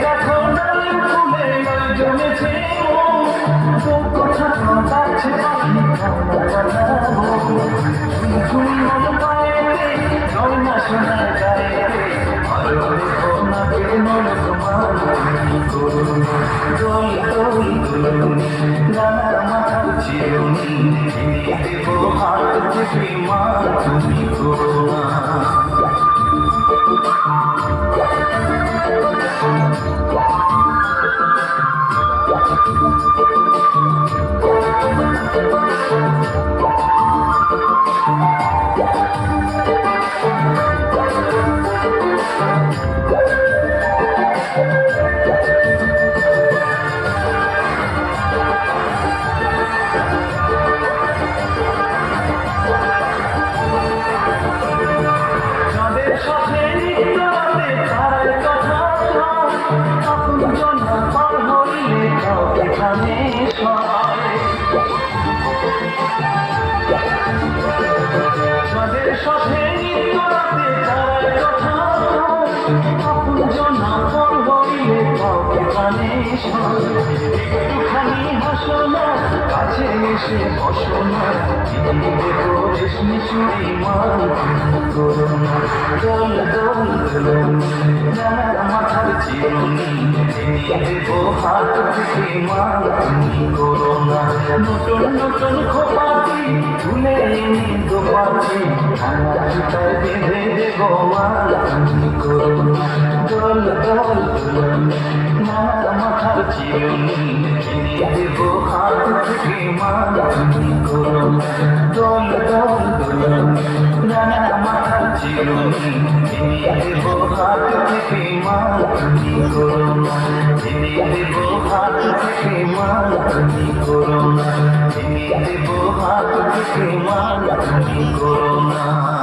দেখো ডালে ফুলে জমেছে কথা কাছে পাখি ঝুমঝুম মন পায়েতে জল না শোনা যায় ভালো দেখো না বেরোল তোমার করুন দোল দোল দোলন রানার মাথার চিরুনি দেব হাত থেকে মা তুমি করুণা যাদের সাথে নিত্যরাতে তারার কথা আপনজন আপন হইলে কাউকে কানে একটুখানি হাসো না কাছে এসে বসো না দেখো রেশমি চুড়ি মান করো না দোল দোল দোলন রানার মাথার চিরুনি দেবো হাত থেকে মান তুমি করো না নতুন নতুন খোপাতি তুলে এনে দোপাতি ভাঙা জুতায় বেঁধে দেবো মাল তুমি করো না দোল দোল দোলন রানার মাথার চিরুনি দেবো হাত থেকে মাল তুমি করো না দোল দোল দোলন রানার মাথার চিরুনি দেবো হাত থেকে মাল তুমি করো না দেবো হাত থেকে মাল তুমি করো না দেবো হাত থেকে মাল তুমি করো না।